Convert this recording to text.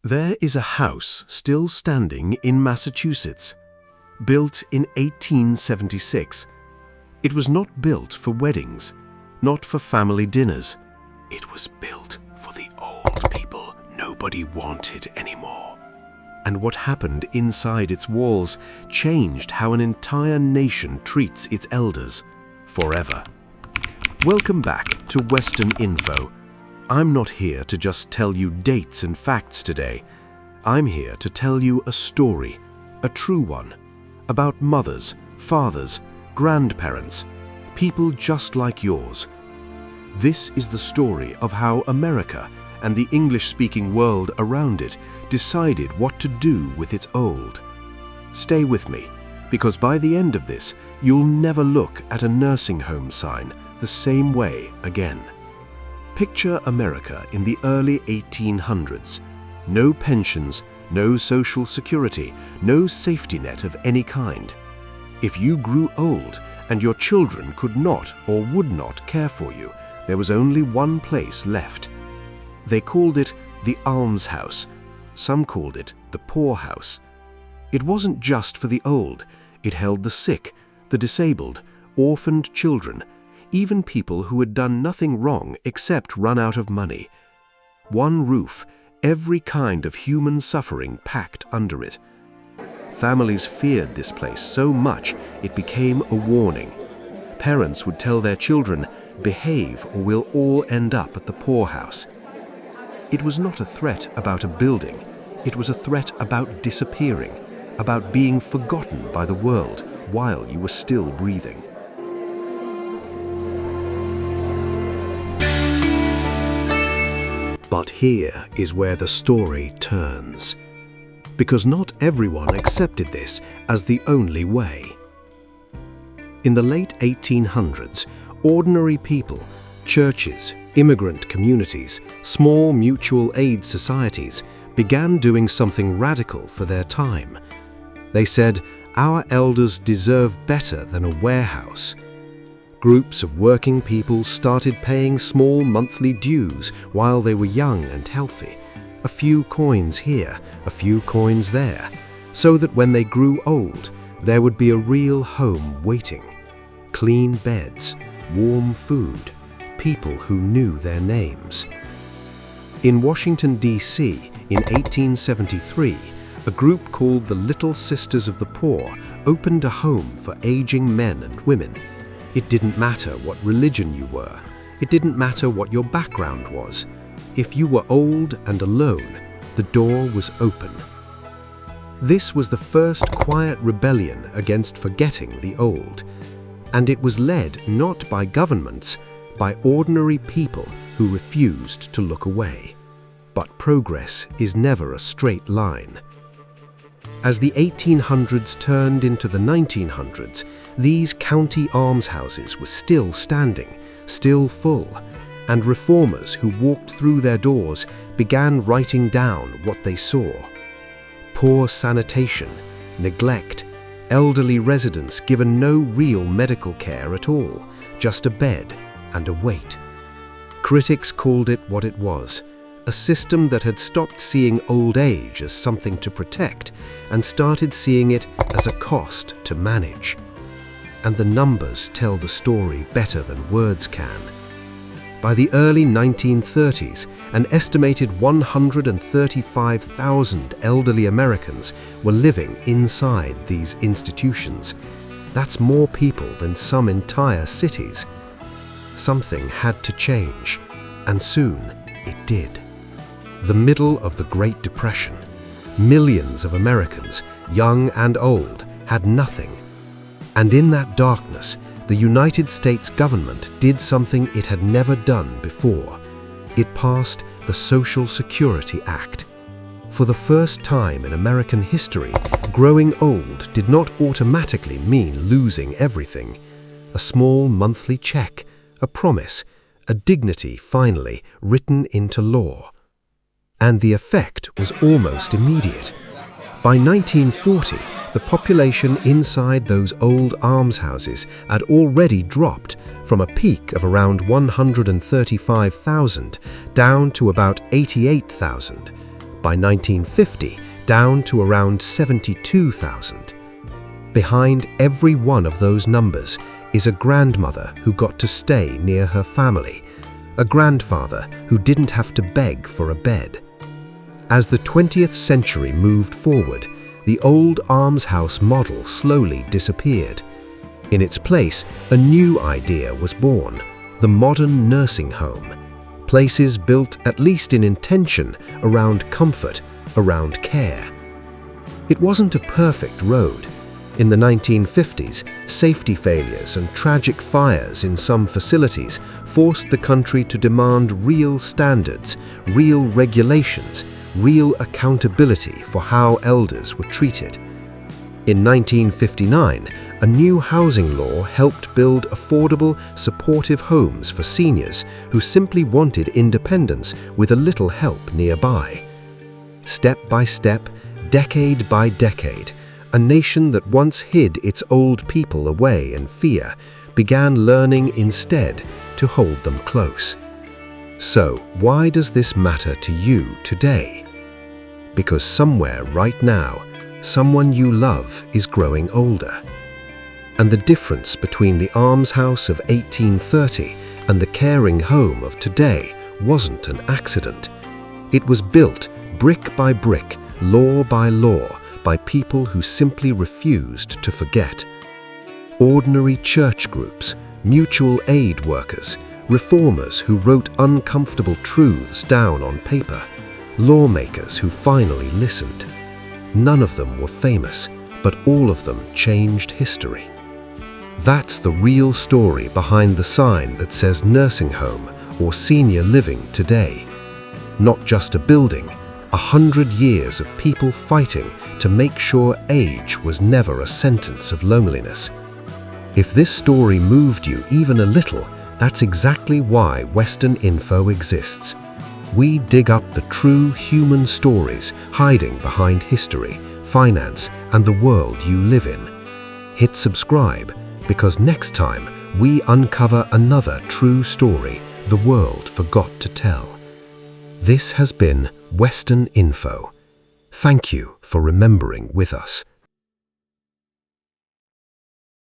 There is a house still standing in Massachusetts, built in 1876. It was not built for weddings, not for family dinners. It was built for the old people nobody wanted anymore. And what happened inside its walls changed how an entire nation treats its elders forever. Welcome back to Western Info. I'm not here to just tell you dates and facts today. I'm here to tell you a story, a true one, about mothers, fathers, grandparents, people just like yours. This is the story of how America and the English-speaking world around it decided what to do with its old. Stay with me, because by the end of this, you'll never look at a nursing home sign the same way again. Picture America in the early 1800s. No pensions, no social security, no safety net of any kind. If you grew old and your children could not or would not care for you, there was only one place left. They called it the almshouse. Some called it the poorhouse. It wasn't just for the old. It held the sick, the disabled, orphaned children, even people who had done nothing wrong except run out of money. One roof, every kind of human suffering packed under it. Families feared this place so much it became a warning. Parents would tell their children, "Behave or we'll all end up at the poorhouse." It was not a threat about a building. It was a threat about disappearing, about being forgotten by the world while you were still breathing. But here is where the story turns, because not everyone accepted this as the only way. In the late 1800s, ordinary people, churches, immigrant communities, small mutual aid societies began doing something radical for their time. They said, "Our elders deserve better than a warehouse." Groups of working people started paying small monthly dues while they were young and healthy, a few coins here, a few coins there, so that when they grew old, there would be a real home waiting. Clean beds, warm food, people who knew their names. In Washington, D.C., in 1873, a group called the Little Sisters of the Poor opened a home for aging men and women. It didn't matter what religion you were. It didn't matter what your background was. If you were old and alone, the door was open. This was the first quiet rebellion against forgetting the old. And it was led not by governments, by ordinary people who refused to look away. But progress is never a straight line. As the 1800s turned into the 1900s, these county almshouses were still standing, still full, and reformers who walked through their doors began writing down what they saw. Poor sanitation, neglect, elderly residents given no real medical care at all, just a bed and a wait. Critics called it what it was, a system that had stopped seeing old age as something to protect and started seeing it as a cost to manage. And the numbers tell the story better than words can. By the early 1930s, an estimated 135,000 elderly Americans were living inside these institutions. That's more people than some entire cities. Something had to change, and soon it did. The middle of the Great Depression. Millions of Americans, young and old, had nothing. And in that darkness, the United States government did something it had never done before. It passed the Social Security Act. For the first time in American history, growing old did not automatically mean losing everything. A small monthly check, a promise, a dignity finally written into law. And the effect was almost immediate. By 1940, the population inside those old almshouses had already dropped from a peak of around 135,000 down to about 88,000. by 1950 down to around 72,000. Behind every one of those numbers is a grandmother who got to stay near her family, a grandfather who didn't have to beg for a bed. As the 20th century moved forward, the old almshouse model slowly disappeared. In its place, a new idea was born: the modern nursing home. Places built, at least in intention, around comfort, around care. It wasn't a perfect road. In the 1950s, safety failures and tragic fires in some facilities forced the country to demand real standards, real regulations, real accountability for how elders were treated. In 1959, a new housing law helped build affordable, supportive homes for seniors who simply wanted independence with a little help nearby. Step by step, decade by decade, a nation that once hid its old people away in fear began learning instead to hold them close. So, why does this matter to you today? Because somewhere right now, someone you love is growing older. And the difference between the almshouse of 1830 and the caring home of today wasn't an accident. It was built brick by brick, law by law, by people who simply refused to forget. Ordinary church groups, mutual aid workers, reformers who wrote uncomfortable truths down on paper, lawmakers who finally listened. None of them were famous, but all of them changed history. That's the real story behind the sign that says nursing home or senior living today. Not just a building, 100 years of people fighting to make sure age was never a sentence of loneliness. If this story moved you even a little, that's exactly why Western Info exists. We dig up the true human stories hiding behind history, finance, and the world you live in. Hit subscribe, because next time we uncover another true story the world forgot to tell. This has been Western Info. Thank you for remembering with us.